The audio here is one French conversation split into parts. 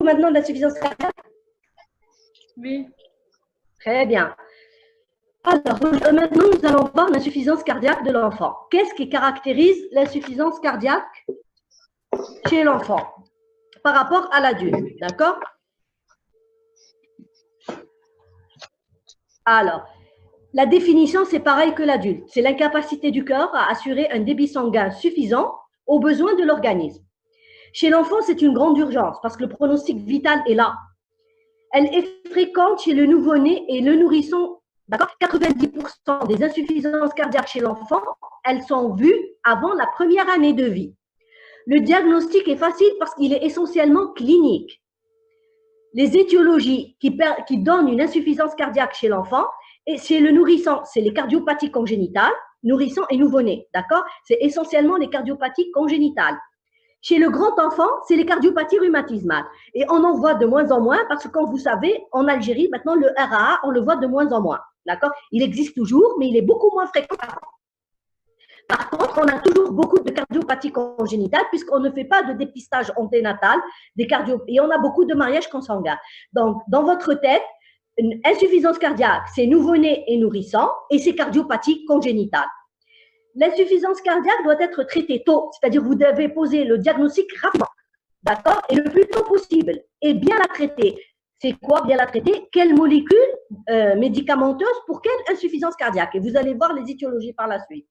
maintenant de l'insuffisance cardiaque? Oui. Très bien. Alors, maintenant, nous allons voir l'insuffisance cardiaque de l'enfant. Qu'est-ce qui caractérise l'insuffisance cardiaque chez l'enfant par rapport à l'adulte? D'accord? Alors, la définition, c'est pareil que l'adulte. C'est l'incapacité du cœur à assurer un débit sanguin suffisant aux besoins de l'organisme. Chez l'enfant, c'est une grande urgence parce que le pronostic vital est là. Elle est fréquente chez le nouveau-né et le nourrisson. D'accord? 90% des insuffisances cardiaques chez l'enfant, elles sont vues avant la première année de vie. Le diagnostic est facile parce qu'il est essentiellement clinique. Les étiologies qui donnent une insuffisance cardiaque chez l'enfant, et chez le nourrisson, c'est les cardiopathies congénitales, nourrisson et nouveau-né, d'accord? C'est essentiellement les cardiopathies congénitales. Chez le grand enfant, c'est les cardiopathies rhumatismales. Et on en voit de moins en moins parce que, comme vous savez, en Algérie, maintenant, le RAA, on le voit de moins en moins. D'accord? Il existe toujours, mais il est beaucoup moins fréquent qu'avant. Par contre, on a toujours beaucoup de cardiopathies congénitales puisqu'on ne fait pas de dépistage anténatal et on a beaucoup de mariages consanguins. Donc, dans votre tête, une insuffisance cardiaque, c'est nouveau-né et nourrissant et c'est cardiopathies congénitales. L'insuffisance cardiaque doit être traitée tôt, c'est-à-dire vous devez poser le diagnostic rapidement, d'accord? Et le plus tôt possible, et bien la traiter. C'est quoi bien la traiter? Quelle molécule médicamenteuse pour quelle insuffisance cardiaque? Et vous allez voir les étiologies par la suite.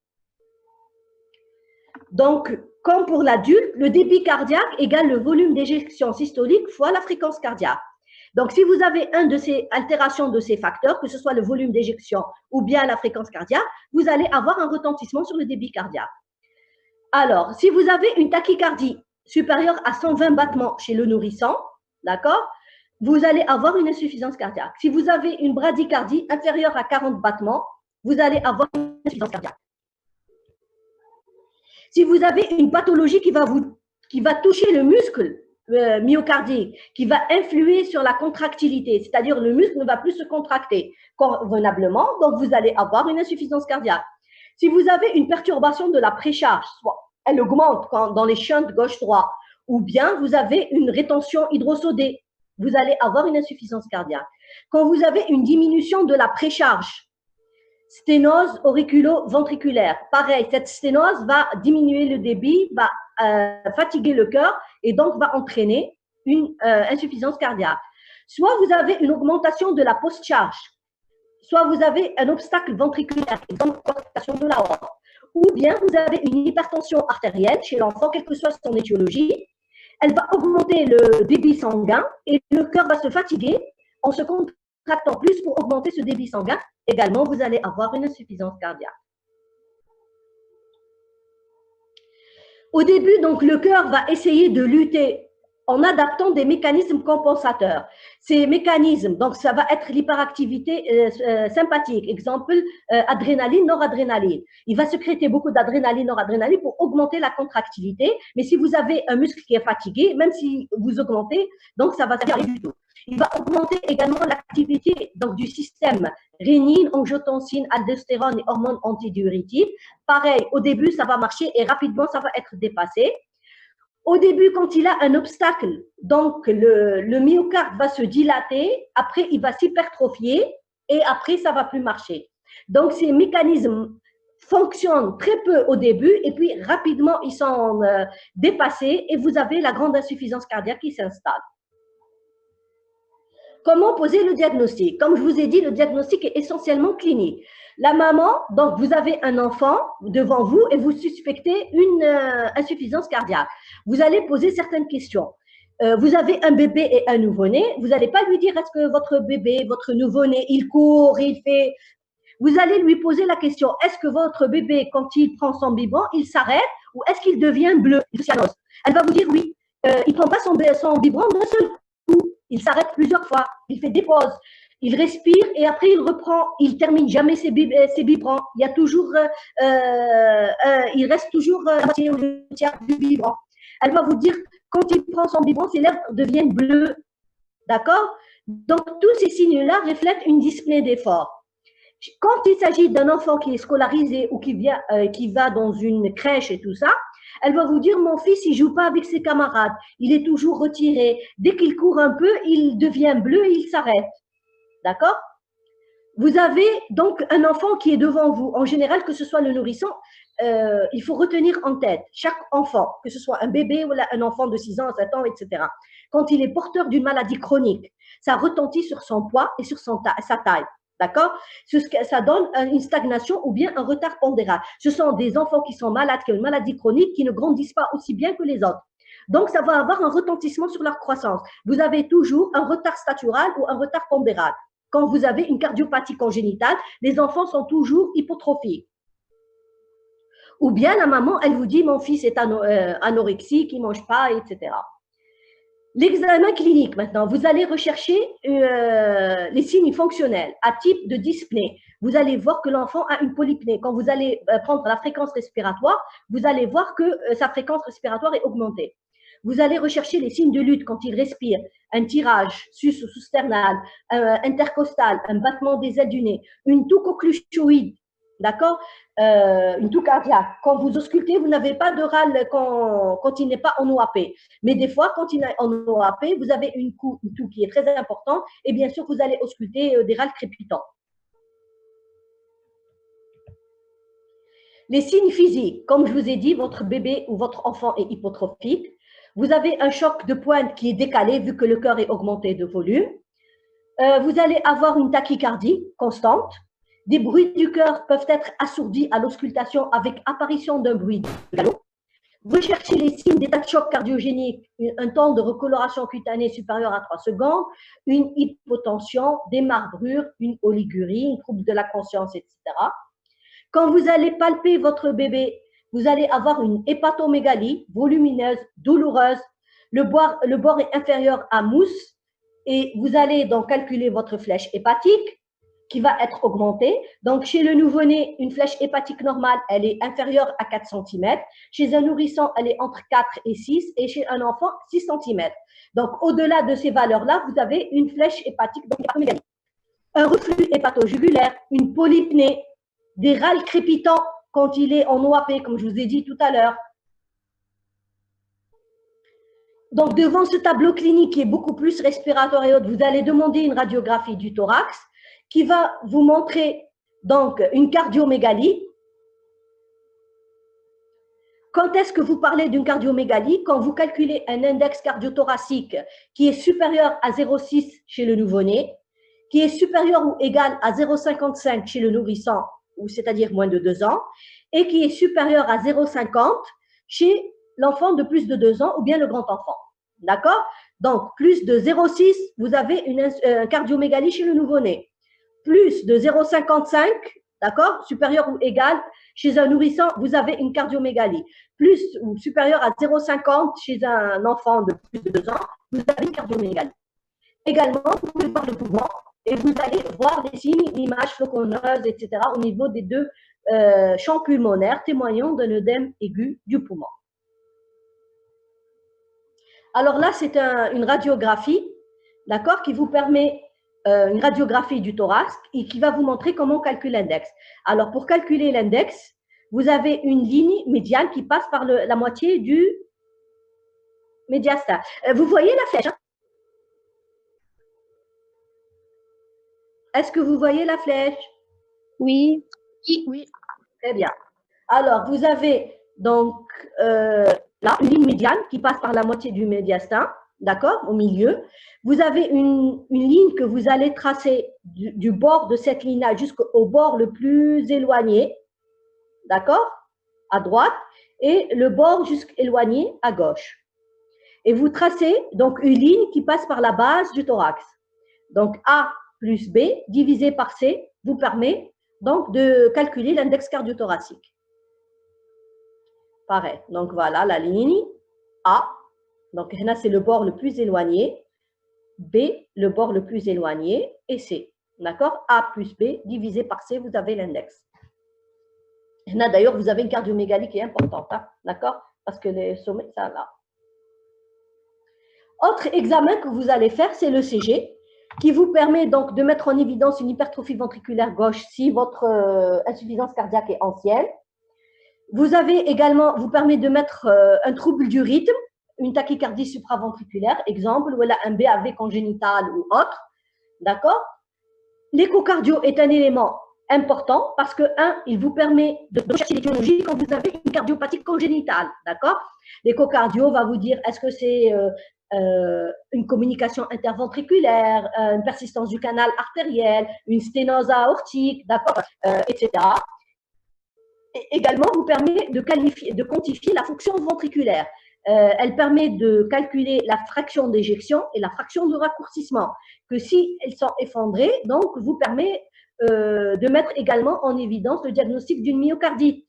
Donc, comme pour l'adulte, le débit cardiaque égale le volume d'éjection systolique fois la fréquence cardiaque. Donc, si vous avez une de ces altérations de ces facteurs, que ce soit le volume d'éjection ou bien la fréquence cardiaque, vous allez avoir un retentissement sur le débit cardiaque. Alors, si vous avez une tachycardie supérieure à 120 battements chez le nourrisson, d'accord, vous allez avoir une insuffisance cardiaque. Si vous avez une bradycardie inférieure à 40 battements, vous allez avoir une insuffisance cardiaque. Si vous avez une pathologie qui va toucher le muscle myocardique, qui va influer sur la contractilité, c'est-à-dire le muscle ne va plus se contracter convenablement, donc vous allez avoir une insuffisance cardiaque. Si vous avez une perturbation de la précharge, soit elle augmente dans les shunts gauche-droit, ou bien vous avez une rétention hydrosodée, vous allez avoir une insuffisance cardiaque. Quand vous avez une diminution de la précharge, sténose auriculo-ventriculaire. Pareil, cette sténose va diminuer le débit, va fatiguer le cœur et donc va entraîner une insuffisance cardiaque. Soit vous avez une augmentation de la post-charge, soit vous avez un obstacle ventriculaire, donc augmentation de la l'aorte, ou bien vous avez une hypertension artérielle chez l'enfant, quelle que soit son étiologie. Elle va augmenter le débit sanguin et le cœur va se fatiguer en se contractant plus pour augmenter ce débit sanguin. Également, vous allez avoir une insuffisance cardiaque. Au début, donc, le cœur va essayer de lutter en adaptant des mécanismes compensateurs. Ces mécanismes, donc, ça va être l'hyperactivité sympathique. Exemple, adrénaline, noradrénaline. Il va sécréter beaucoup d'adrénaline, noradrénaline pour augmenter la contractilité. Mais si vous avez un muscle qui est fatigué, même si vous augmentez, donc ça va servir du tout. Il va augmenter également l'activité du système rénine, angiotensine, aldostérone et hormones antidiurétiques. Pareil, au début, ça va marcher et rapidement, ça va être dépassé. Au début, quand il a un obstacle, donc le myocarde va se dilater, après, il va s'hypertrophier et après, ça ne va plus marcher. Donc, ces mécanismes fonctionnent très peu au début et puis rapidement, ils sont dépassés et vous avez la grande insuffisance cardiaque qui s'installe. Comment poser le diagnostic? Comme je vous ai dit, le diagnostic est essentiellement clinique. La maman, donc vous avez un enfant devant vous et vous suspectez une insuffisance cardiaque. Vous allez poser certaines questions. Vous avez un bébé et un nouveau-né. Vous n'allez pas lui dire est-ce que votre bébé, votre nouveau-né, il court, il fait… Vous allez lui poser la question, est-ce que votre bébé, quand il prend son biberon, il s'arrête ou est-ce qu'il devient bleu? Elle va vous dire oui. Il ne prend pas son biberon d'un seul coup. Il s'arrête plusieurs fois. Il fait des pauses. Il respire et après il reprend. Il termine jamais ses biberons. Il y a toujours, il reste toujours la moitié ou le tiers du biberon. Elle va vous dire quand il prend son biberon, ses lèvres deviennent bleues. D'accord? Donc tous ces signes-là reflètent une dyspnée d'effort. Quand il s'agit d'un enfant qui est scolarisé ou qui va dans une crèche et tout ça, Elle va vous dire, mon fils, il joue pas avec ses camarades. Il est toujours retiré. Dès qu'il court un peu, il devient bleu et il s'arrête. D'accord? Vous avez donc un enfant qui est devant vous. En général, que ce soit le nourrisson, il faut retenir en tête chaque enfant, que ce soit un bébé ou un enfant de 6 ans, 7 ans, etc. Quand il est porteur d'une maladie chronique, ça retentit sur son poids et sur sa taille. D'accord? Ça donne une stagnation ou bien un retard pondéral. Ce sont des enfants qui sont malades, qui ont une maladie chronique, qui ne grandissent pas aussi bien que les autres. Donc, ça va avoir un retentissement sur leur croissance. Vous avez toujours un retard statural ou un retard pondéral. Quand vous avez une cardiopathie congénitale, les enfants sont toujours hypotrophiques. Ou bien la maman, elle vous dit, mon fils est anorexique, il ne mange pas, etc. L'examen clinique maintenant, vous allez rechercher les signes fonctionnels à type de dyspnée. Vous allez voir que l'enfant a une polypnée. Quand vous allez prendre la fréquence respiratoire, vous allez voir que sa fréquence respiratoire est augmentée. Vous allez rechercher les signes de lutte quand il respire, un tirage sus ou sous-sternal, intercostal, un battement des ailes du nez, une toux coccluchoïde, d'accord, une toux cardiaque. Quand vous auscultez, vous n'avez pas de râle quand il n'est pas en OAP. Mais des fois, quand il est en OAP, vous avez une toux qui est très importante et bien sûr, vous allez ausculter des râles crépitants. Les signes physiques, comme je vous ai dit, votre bébé ou votre enfant est hypotrophique. Vous avez un choc de pointe qui est décalé vu que le cœur est augmenté de volume. Vous allez avoir une tachycardie constante. Des bruits du cœur peuvent être assourdis à l'auscultation avec apparition d'un bruit de galop. Vous cherchez les signes d'état de choc cardiogénique, un temps de recoloration cutanée supérieur à 3 secondes, une hypotension, des marbrures, une oligurie, une trouble de la conscience, etc. Quand vous allez palper votre bébé, vous allez avoir une hépatomégalie volumineuse, douloureuse. Le bord est inférieur à mousse et vous allez donc calculer votre flèche hépatique qui va être augmentée. Donc, chez le nouveau-né, une flèche hépatique normale, elle est inférieure à 4 cm. Chez un nourrisson, elle est entre 4 et 6 et chez un enfant, 6 cm. Donc, au-delà de ces valeurs-là, vous avez une flèche hépatique, donc hépatomégalie. Un reflux hépatojugulaire, une polypnée, des râles crépitants quand il est en OAP, comme je vous ai dit tout à l'heure. Donc, devant ce tableau clinique qui est beaucoup plus respiratoire et autres, vous allez demander une radiographie du thorax qui va vous montrer donc une cardiomégalie. Quand est-ce que vous parlez d'une cardiomégalie? Quand vous calculez un index cardiothoracique qui est supérieur à 0,6 chez le nouveau-né, qui est supérieur ou égal à 0,55 chez le nourrisson, ou c'est-à-dire moins de 2 ans, et qui est supérieur à 0,50 chez l'enfant de plus de 2 ans ou bien le grand enfant. D'accord? Donc, plus de 0,6, vous avez une cardiomégalie chez le nouveau-né. Plus de 0,55, d'accord, supérieur ou égal, chez un nourrisson, vous avez une cardiomégalie. Plus ou supérieur à 0,50 chez un enfant de plus de 2 ans, vous avez une cardiomégalie. Également, vous pouvez voir le poumon et vous allez voir des signes, l'image floconneuses, etc. au niveau des deux champs pulmonaires témoignant d'un œdème aigu du poumon. Alors là, c'est une radiographie, d'accord, qui vous permet une radiographie du thorax et qui va vous montrer comment on calcule l'index. Alors, pour calculer l'index, vous avez une ligne médiane qui passe par la moitié du médiastin. Vous voyez la flèche, hein? Est-ce que vous voyez la flèche? Oui. Oui. Très bien. Alors, vous avez donc là une ligne médiane qui passe par la moitié du médiastin, d'accord, au milieu. Vous avez une ligne que vous allez tracer du bord de cette ligne-là jusqu'au bord le plus éloigné, d'accord, à droite, et le bord jusqu'éloigné à gauche. Et vous tracez donc une ligne qui passe par la base du thorax. Donc, A plus B divisé par C vous permet donc de calculer l'index cardiothoracique. Pareil. Donc, voilà la ligne A. Donc, là, c'est le bord le plus éloigné. B, le bord le plus éloigné. Et C. D'accord? A plus B divisé par C, vous avez l'index. Là, d'ailleurs, vous avez une cardiomégalie qui est importante. Hein? D'accord? Parce que les sommets, ça là. Autre examen que vous allez faire, c'est le CG, qui vous permet donc de mettre en évidence une hypertrophie ventriculaire gauche si votre insuffisance cardiaque est ancienne. Vous avez également, vous permet de mettre un trouble du rythme, une tachycardie supraventriculaire, exemple, ou un BAV congénital ou autre, d'accord? L'échocardio est un élément important parce que, il vous permet de chercher l'étiologie quand vous avez une cardiopathie congénitale, d'accord? L'échocardio va vous dire est-ce que c'est une communication interventriculaire, une persistance du canal artériel, une sténose aortique, d'accord, etc. Et également, vous permet de quantifier la fonction ventriculaire. Elle permet de calculer la fraction d'éjection et la fraction de raccourcissement, que si elles sont effondrées, donc vous permet de mettre également en évidence le diagnostic d'une myocardite.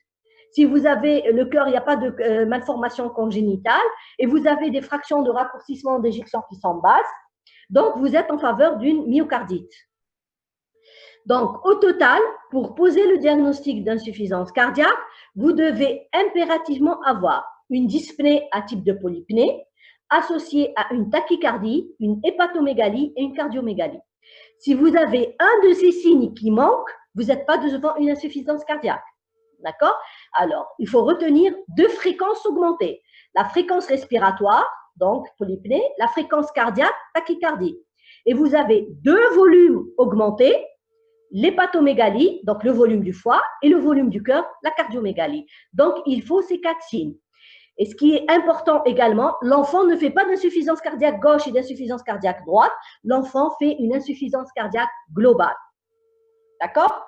Si vous avez le cœur, il n'y a pas de malformation congénitale et vous avez des fractions de raccourcissement d'éjection qui sont basses, donc vous êtes en faveur d'une myocardite. Donc, au total, pour poser le diagnostic d'insuffisance cardiaque, vous devez impérativement avoir une dyspnée à type de polypnée associée à une tachycardie, une hépatomégalie et une cardiomégalie. Si vous avez un de ces signes qui manque, vous n'êtes pas devant une insuffisance cardiaque. D'accord? Alors, il faut retenir deux fréquences augmentées. La fréquence respiratoire, donc polypnée, la fréquence cardiaque, tachycardie. Et vous avez deux volumes augmentés, l'hépatomégalie, donc le volume du foie, et le volume du cœur, la cardiomégalie. Donc, il faut ces quatre signes. Et ce qui est important également, l'enfant ne fait pas d'insuffisance cardiaque gauche et d'insuffisance cardiaque droite. L'enfant fait une insuffisance cardiaque globale. D'accord?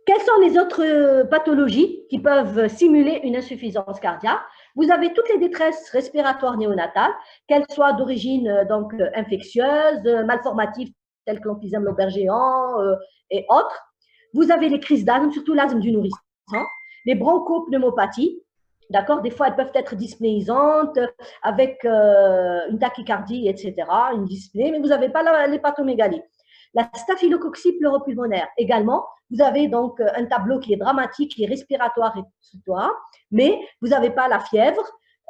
Quelles sont les autres pathologies qui peuvent simuler une insuffisance cardiaque? Vous avez toutes les détresses respiratoires néonatales, qu'elles soient d'origine infectieuse, malformative, telles que l'emphysème lobaire géant et autres. Vous avez les crises d'asthme, surtout l'asthme du nourrisson, les bronchopneumopathies. D'accord? Des fois, elles peuvent être dyspnéisantes avec une tachycardie, etc., une dyspnée, mais vous n'avez pas l'hépatomégalie. La staphylococcie pleuropulmonaire également. Vous avez donc un tableau qui est dramatique, qui est respiratoire, etc., mais vous n'avez pas la fièvre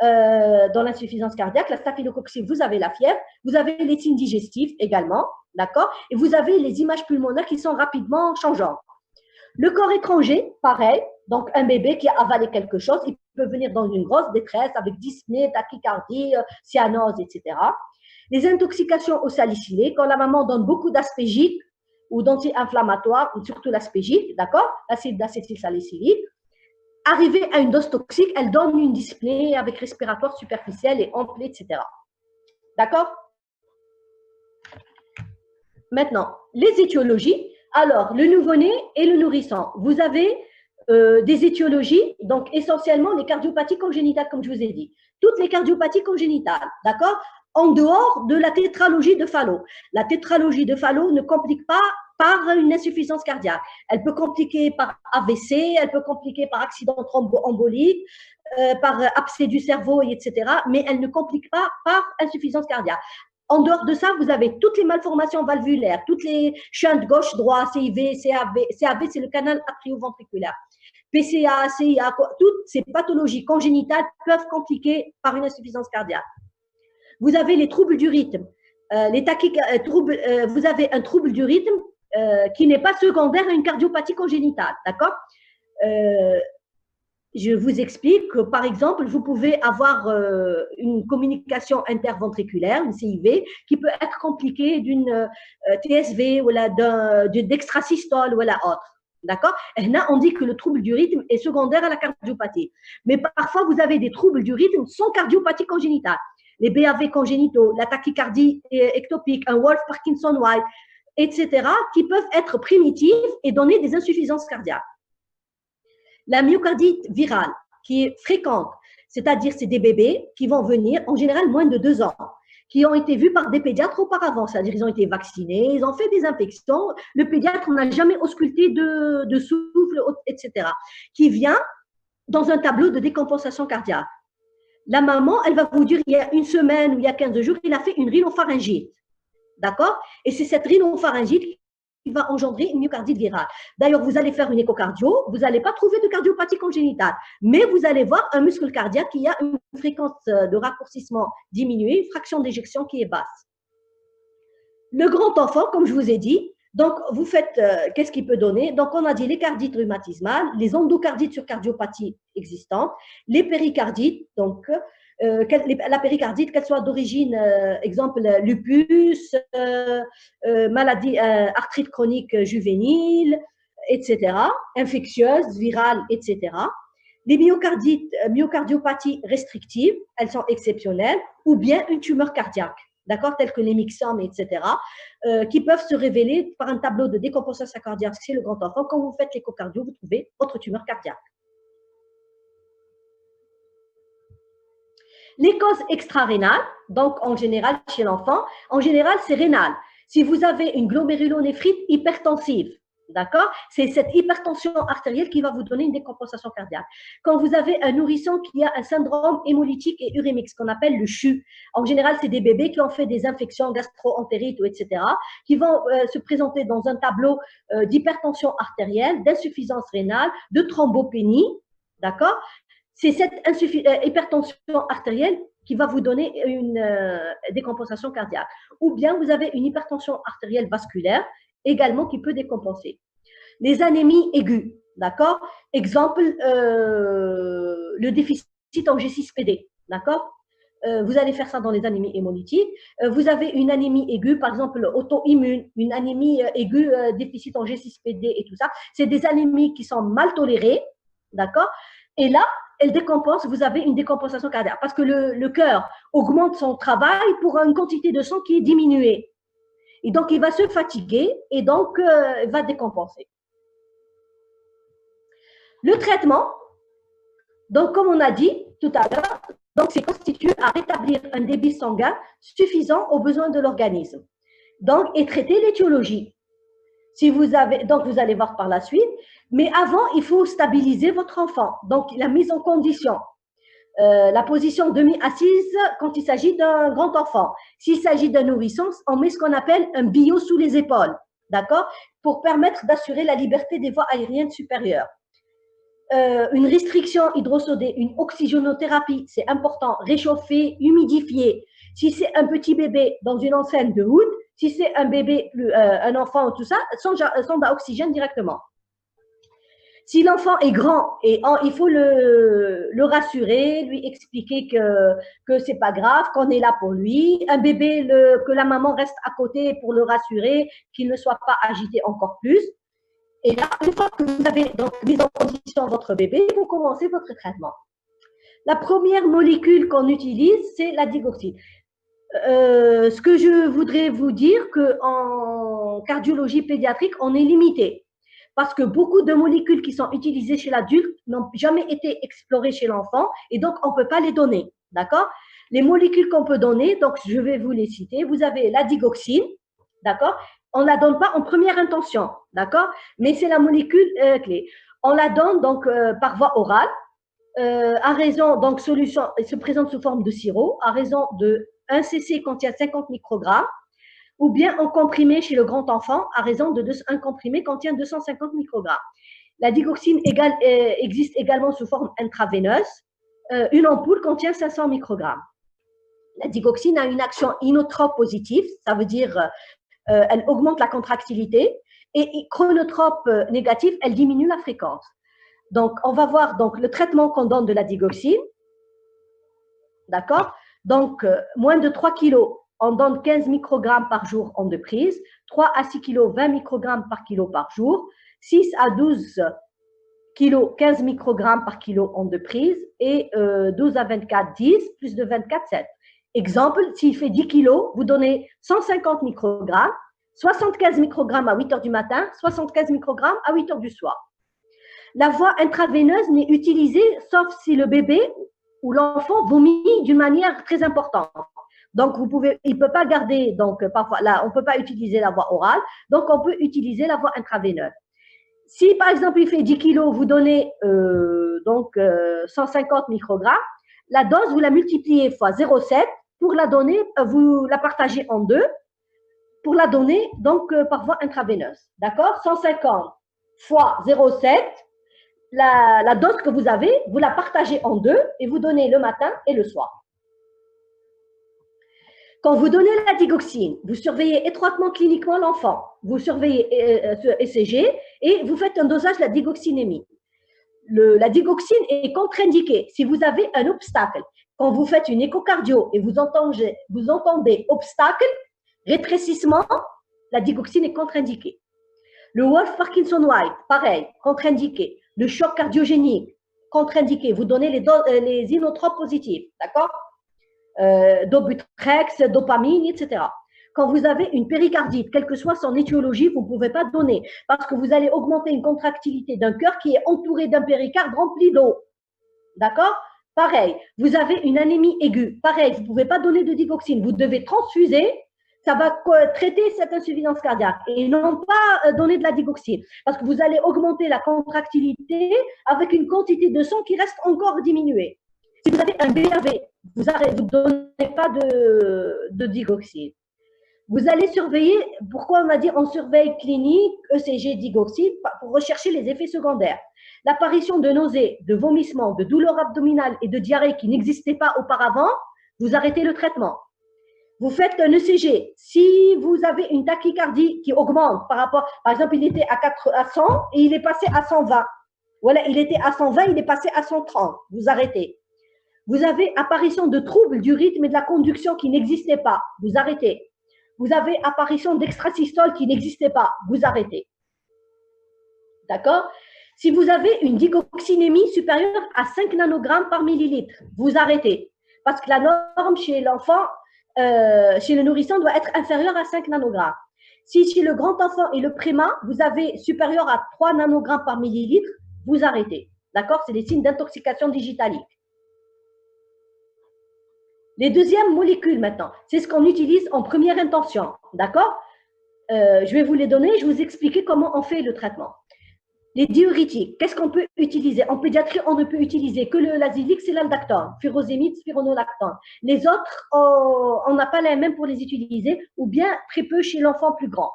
dans l'insuffisance cardiaque. La staphylococcie, vous avez la fièvre. Vous avez les signes digestifs également, d'accord? Et vous avez les images pulmonaires qui sont rapidement changeantes. Le corps étranger, pareil. Donc, un bébé qui a avalé quelque chose, il peut venir dans une grosse détresse avec dyspnée, tachycardie, cyanose, etc. Les intoxications aux salicylés, quand la maman donne beaucoup d'aspégiques ou d'anti-inflammatoires, surtout l'aspégique, d'accord, l'acide d'acétylsalicylique, arrivée à une dose toxique, elle donne une dyspnée avec respiratoire superficiel et ample, etc. D'accord? Maintenant, les étiologies. Alors, le nouveau-né et le nourrisson. Vous avez des étiologies, donc essentiellement les cardiopathies congénitales, comme je vous ai dit. Toutes les cardiopathies congénitales, d'accord? En dehors de la tétralogie de Fallot. La tétralogie de Fallot ne complique pas par une insuffisance cardiaque. Elle peut compliquer par AVC, elle peut compliquer par accident thromboembolique, par abcès du cerveau, etc. Mais elle ne complique pas par insuffisance cardiaque. En dehors de ça, vous avez toutes les malformations valvulaires, toutes les shunts gauche-droit, CIV, CAV, c'est le canal atrioventriculaire. PCA, CIA, toutes ces pathologies congénitales peuvent compliquer par une insuffisance cardiaque. Vous avez les troubles du rythme. Vous avez un trouble du rythme qui n'est pas secondaire à une cardiopathie congénitale, d'accord? Je vous explique que, par exemple, vous pouvez avoir une communication interventriculaire, une CIV, qui peut être compliquée d'une TSV ou d'extrasystole ou autre. D'accord? Et là, on dit que le trouble du rythme est secondaire à la cardiopathie. Mais parfois, vous avez des troubles du rythme sans cardiopathie congénitale. Les BAV congénitaux, la tachycardie ectopique, un Wolff-Parkinson-White, etc., qui peuvent être primitives et donner des insuffisances cardiaques. La myocardite virale, qui est fréquente, c'est-à-dire c'est des bébés qui vont venir, en général moins de 2 ans, qui ont été vus par des pédiatres auparavant, c'est-à-dire ils ont été vaccinés, ils ont fait des infections, le pédiatre n'a jamais ausculté de souffle, etc., qui vient dans un tableau de décompensation cardiaque. La maman, elle va vous dire, il y a une semaine ou il y a 15 jours, il a fait une rhinopharyngite. D'accord? Et c'est cette rhinopharyngite qui va engendrer une myocardite virale. D'ailleurs, vous allez faire une échocardio, vous n'allez pas trouver de cardiopathie congénitale, mais vous allez voir un muscle cardiaque qui a une fréquence de raccourcissement diminuée, une fraction d'éjection qui est basse. Le grand enfant, comme je vous ai dit, Donc, vous faites, qu'est-ce qu'il peut donner? Donc, on a dit les cardites rhumatismales, les endocardites sur cardiopathie existantes, les péricardites, donc la péricardite, qu'elle soit d'origine, exemple, lupus, maladie, arthrite chronique juvénile, etc., infectieuse, virale, etc. Les myocardites, myocardiopathies restrictives, elles sont exceptionnelles, ou bien une tumeur cardiaque, d'accord, telles que les myxomes, etc., qui peuvent se révéler par un tableau de décompensation cardiaque chez le grand enfant. Quand vous faites l'échocardio, vous trouvez votre tumeur cardiaque. Les causes extra-rénales, donc en général chez l'enfant, en général c'est rénal. Si vous avez une glomérulonéphrite hypertensive, d'accord, c'est cette hypertension artérielle qui va vous donner une décompensation cardiaque. Quand vous avez un nourrisson qui a un syndrome hémolytique et urémique, ce qu'on appelle le CHU, en général c'est des bébés qui ont fait des infections gastro-entérites, etc., qui vont se présenter dans un tableau d'hypertension artérielle, d'insuffisance rénale, de thrombopénie, d'accord. C'est cette hypertension artérielle qui va vous donner une décompensation cardiaque. Ou bien vous avez une hypertension artérielle vasculaire également qui peut décompenser. Les anémies aiguës, d'accord? Exemple, le déficit en G6PD, d'accord? Vous allez faire ça dans les anémies hémolytiques. Vous avez une anémie aiguë, par exemple auto-immune, une anémie aiguë, déficit en G6PD et tout ça. C'est des anémies qui sont mal tolérées, d'accord? Et là, elle décompense, vous avez une décompensation cardiaque parce que le cœur augmente son travail pour une quantité de sang qui est diminuée. Et donc, il va se fatiguer et donc, il va décompenser. Le traitement, donc, comme on a dit tout à l'heure, donc, c'est constitué à rétablir un débit sanguin suffisant aux besoins de l'organisme. Donc, et traiter l'étiologie. Si vous avez, donc, vous allez voir par la suite. Mais avant, il faut stabiliser votre enfant. Donc, la mise en condition. La position demi-assise quand il s'agit d'un grand enfant. S'il s'agit d'un nourrisson, on met ce qu'on appelle un bio sous les épaules, d'accord, pour permettre d'assurer la liberté des voies aériennes supérieures. Une restriction hydrosodée, une oxygénothérapie, c'est important, réchauffer, humidifier. Si c'est un petit bébé dans une enceinte de hood, si c'est un bébé, un enfant, tout ça, sonde à oxygène directement. Si l'enfant est grand, et il faut le rassurer, lui expliquer que c'est pas grave, qu'on est là pour lui. Un bébé, que la maman reste à côté pour le rassurer, qu'il ne soit pas agité encore plus. Et là, une fois que vous avez donc mis en condition votre bébé, vous commencez votre traitement. La première molécule qu'on utilise, c'est la digoxine. Ce que je voudrais vous dire, qu'en cardiologie pédiatrique, on est limité. Parce que beaucoup de molécules qui sont utilisées chez l'adulte n'ont jamais été explorées chez l'enfant et donc on ne peut pas les donner, d'accord? Les molécules qu'on peut donner, donc je vais vous les citer. Vous avez la digoxine, d'accord? On ne la donne pas en première intention, d'accord? Mais c'est la molécule clé. On la donne donc par voie orale, à raison, donc solution, elle se présente sous forme de sirop, à raison de 1 cc contient 50 microgrammes, ou bien en comprimé chez le grand enfant, à raison de un comprimé contient 250 microgrammes. La digoxine existe également sous forme intraveineuse. Une ampoule contient 500 microgrammes. La digoxine a une action inotrope positive, ça veut dire elle augmente la contractilité, et chronotrope négative, elle diminue la fréquence. Donc, on va voir donc, le traitement qu'on donne de la digoxine. D'accord? Donc, moins de 3 kg, on donne 15 microgrammes par jour en 2 prises. 3 à 6 kg, 20 microgrammes par kilo par jour. 6 à 12 kg, 15 microgrammes par kilo en 2 prises. Et 12 à 24, 10, plus de 24, 7. Exemple, s'il fait 10 kg, vous donnez 150 microgrammes, 75 microgrammes à 8 heures du matin, 75 microgrammes à 8 heures du soir. La voie intraveineuse n'est utilisée sauf si le bébé ou l'enfant vomit d'une manière très importante. Donc, il ne peut pas garder, donc parfois, là, on ne peut pas utiliser la voie orale, donc on peut utiliser la voie intraveineuse. Si, par exemple, il fait 10 kg, vous donnez 150 microgrammes, la dose, vous la multipliez fois 0,7 pour la donner, vous la partagez en deux pour la donner donc par voie intraveineuse. D'accord? 150 fois 0,7, la dose que vous avez, vous la partagez en deux et vous donnez le matin et le soir. Quand vous donnez la digoxine, vous surveillez étroitement cliniquement l'enfant, vous surveillez ce ECG et vous faites un dosage de la digoxinémie. La digoxine est contre-indiquée si vous avez un obstacle. Quand vous faites une échocardio et vous entendez obstacle, rétrécissement, la digoxine est contre-indiquée. Le Wolff-Parkinson-White, pareil, contre-indiqué. Le choc cardiogénique, contre-indiqué. Vous donnez les inotropes positifs, d'accord? Dobutrex, dopamine, etc. Quand vous avez une péricardite, quelle que soit son étiologie, vous ne pouvez pas donner parce que vous allez augmenter une contractilité d'un cœur qui est entouré d'un péricarde rempli d'eau. D'accord? Pareil, vous avez une anémie aiguë. Pareil, vous ne pouvez pas donner de digoxine. Vous devez transfuser. Ça va traiter cette insuffisance cardiaque et non pas donner de la digoxine parce que vous allez augmenter la contractilité avec une quantité de sang qui reste encore diminuée. Si vous avez un BAV, vous ne donnez pas de digoxine. Vous allez surveiller, pourquoi on a dit on surveille clinique, ECG, digoxine, pour rechercher les effets secondaires. L'apparition de nausées, de vomissements, de douleurs abdominales et de diarrhée qui n'existaient pas auparavant, vous arrêtez le traitement. Vous faites un ECG. Si vous avez une tachycardie qui augmente par rapport, par exemple, il était à 100 et il est passé à 120. Voilà, il était à 120, il est passé à 130. Vous arrêtez. Vous avez apparition de troubles du rythme et de la conduction qui n'existaient pas. Vous arrêtez. Vous avez apparition d'extrasystole qui n'existait pas. Vous arrêtez. D'accord? Si vous avez une digoxinémie supérieure à 5 nanogrammes par millilitre, vous arrêtez. Parce que la norme chez l'enfant, chez le nourrisson, doit être inférieure à 5 nanogrammes. Si chez le grand enfant et le préma, vous avez supérieur à 3 nanogrammes par millilitre, vous arrêtez. D'accord? C'est des signes d'intoxication digitalique. Les deuxièmes molécules maintenant, c'est ce qu'on utilise en première intention. D'accord? Je vais vous les donner, je vais vous expliquer comment on fait le traitement. Les diurétiques, qu'est-ce qu'on peut utiliser? En pédiatrie, on ne peut utiliser que l'azilix et l'aldactone, furosémide, spironolactone. Les autres, on n'a pas les mêmes pour les utiliser, ou bien très peu chez l'enfant plus grand.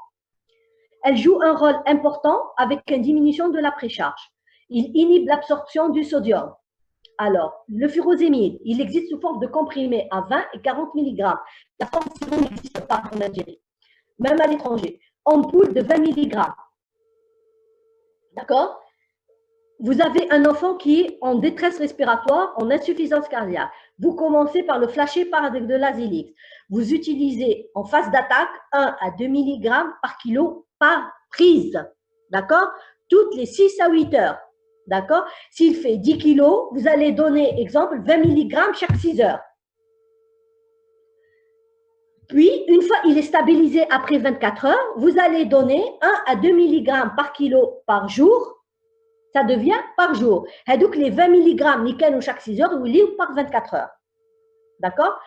Elles jouent un rôle important avec une diminution de la précharge. Ils inhibent l'absorption du sodium. Alors, le furosémide, il existe sous forme de comprimés à 20 et 40 mg. La forme sirop n'existe pas en Algérie, même à l'étranger. En poudre de 20 mg. D'accord? Vous avez un enfant qui est en détresse respiratoire, en insuffisance cardiaque. Vous commencez par le flasher par de l'azilix. Vous utilisez en phase d'attaque 1 à 2 mg par kilo par prise. D'accord? Toutes les 6 à 8 heures. D'accord? S'il fait 10 kilos, vous allez donner, exemple, 20 mg chaque 6 heures. Puis, une fois il est stabilisé après 24 heures, vous allez donner 1 à 2 mg par kilo par jour. Ça devient par jour. Et donc, les 20 mg nickel chaque 6 heures, ou par 24 heures. D'accord?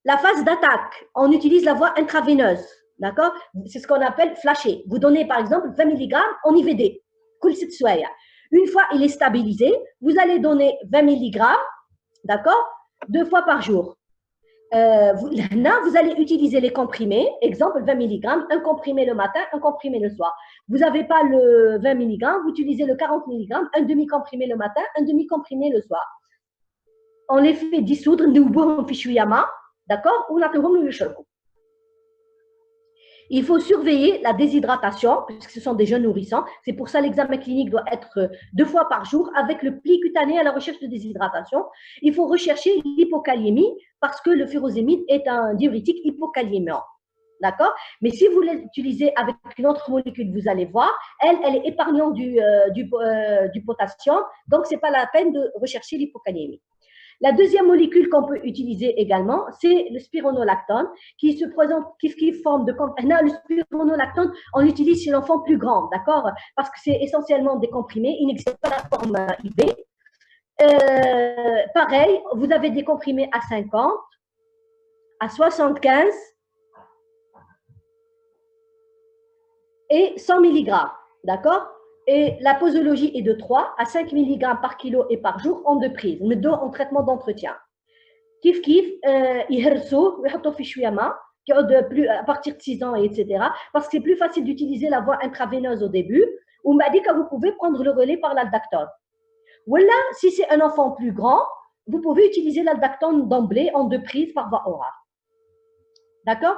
La phase d'attaque, on utilise la voie intraveineuse. D'accord? C'est ce qu'on appelle flasher. Vous donnez, par exemple, 20 mg en IVD. Une fois il est stabilisé, vous allez donner 20 mg, d'accord, 2 fois par jour. Là, vous allez utiliser les comprimés, exemple 20 mg, un comprimé le matin, un comprimé le soir. Vous n'avez pas le 20 mg, vous utilisez le 40 mg, un demi-comprimé le matin, un demi-comprimé le soir. On les fait dissoudre, d'accord, ou le choco. Il faut surveiller la déshydratation, puisque ce sont des jeunes nourrissons. C'est pour ça que l'examen clinique doit être 2 fois par jour avec le pli cutané à la recherche de déshydratation. Il faut rechercher l'hypokaliémie parce que le furosémide est un diurétique hypokaliémiant. D'accord? Mais si vous l'utilisez avec une autre molécule, vous allez voir, elle est épargnante du potassium, donc ce n'est pas la peine de rechercher l'hypokaliémie. La deuxième molécule qu'on peut utiliser également, c'est le spironolactone, qui se présente, qui forme de… Le spironolactone, on l'utilise chez l'enfant plus grand, d'accord? Parce que c'est essentiellement des comprimés, il n'existe pas la forme IV. Pareil, vous avez des comprimés à 50, à 75 et 100 mg, d'accord? Et la posologie est de 3 à 5 mg par kilo et par jour en 2 prises, mais 2 en traitement d'entretien. Kif kif, يهرسوه ويحطوه في شوية ماء à partir de 6 ans, etc. Parce que c'est plus facile d'utiliser la voie intraveineuse au début, ou m'a dit que vous pouvez prendre le relais par l'aldactone. Ou là, si c'est un enfant plus grand, vous pouvez utiliser l'aldactone d'emblée en 2 prises par voie orale. D'accord?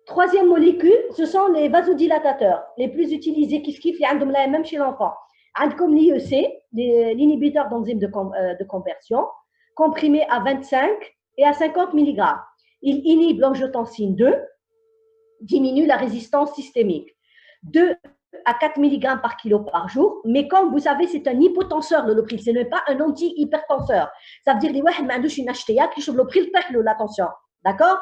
Troisième molécule, ce sont les vasodilatateurs, les plus utilisés qui même chez l'enfant. Comme l'IEC, l'inhibiteur d'enzymes de conversion, comprimé à 25 et à 50 mg. Il inhibe l'angiotensine 2, diminue la résistance systémique. 2 à 4 mg par kilo par jour, mais comme vous savez, c'est un hypotenseur, l'holopril, ce n'est pas un anti-hypertenseur. Ça veut dire que les gens qui ont une l'holopril, la tension. D'accord?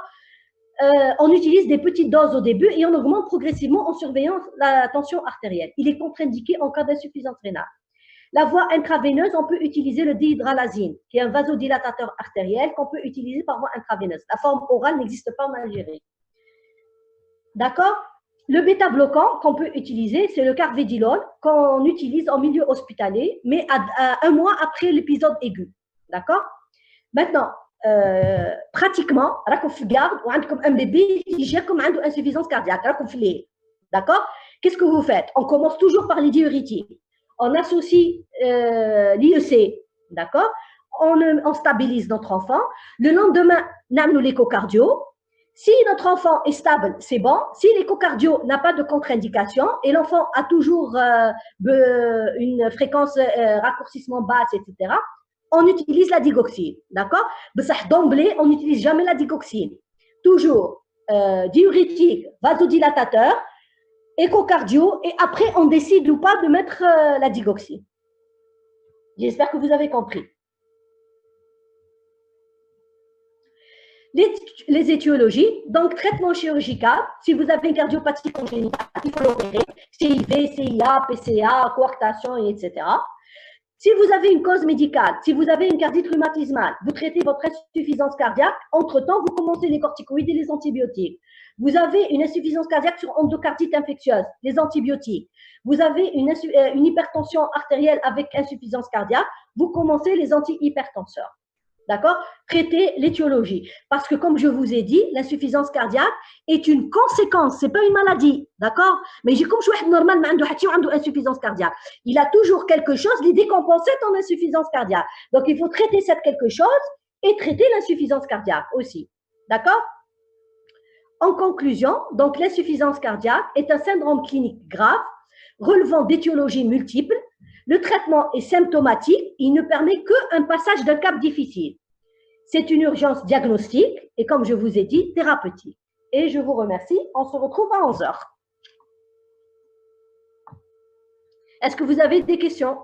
On utilise des petites doses au début et on augmente progressivement en surveillant la tension artérielle. Il est contre-indiqué en cas d'insuffisance rénale. La voie intraveineuse, on peut utiliser le dihydralazine, qui est un vasodilatateur artériel qu'on peut utiliser par voie intraveineuse. La forme orale n'existe pas en Algérie. D'accord? Le bêta-bloquant qu'on peut utiliser, c'est le carvedilol qu'on utilise en milieu hospitalier, mais à 1 mois après l'épisode aigu. D'accord? Maintenant, pratiquement, راكم في garde ou عندكم un bébé qui gère comme عنده insuffisance cardiaque, راكم في الليل. D'accord? Qu'est-ce que vous faites? On commence toujours par les diurétiques. On associe l'IEC, d'accord? On stabilise notre enfant. Le lendemain, on a l'échocardio. Si notre enfant est stable, c'est bon. Si l'échocardio n'a pas de contre-indication et l'enfant a toujours une fréquence raccourcissement basse, etc., on utilise la digoxine, d'accord? D'emblée, on n'utilise jamais la digoxine. Toujours diurétique, vasodilatateur, échocardio, et après, on décide ou pas de mettre la digoxine. J'espère que vous avez compris. Les étiologies, donc traitement chirurgical, si vous avez une cardiopathie congénitale, il faut l'opérer, CIV, CIA, PCA, coarctation, etc. Si vous avez une cause médicale, si vous avez une cardite rhumatismale, vous traitez votre insuffisance cardiaque, entre-temps, vous commencez les corticoïdes et les antibiotiques. Vous avez une insuffisance cardiaque sur endocardite infectieuse, les antibiotiques. Vous avez une hypertension artérielle avec insuffisance cardiaque, vous commencez les antihypertenseurs. D'accord? Traitez l'étiologie. Parce que, comme je vous ai dit, l'insuffisance cardiaque est une conséquence, ce n'est pas une maladie. D'accord? Mais comme je suis normal, mais une insuffisance cardiaque. Il a toujours quelque chose, qui décompense en insuffisance cardiaque. Donc, il faut traiter cette quelque chose et traiter l'insuffisance cardiaque aussi. D'accord? En conclusion, donc l'insuffisance cardiaque est un syndrome clinique grave relevant d'étiologies multiples. Le traitement est symptomatique, il ne permet qu'un passage d'un cap difficile. C'est une urgence diagnostique et, comme je vous ai dit, thérapeutique. Et je vous remercie. On se retrouve à 11h. Est-ce que vous avez des questions?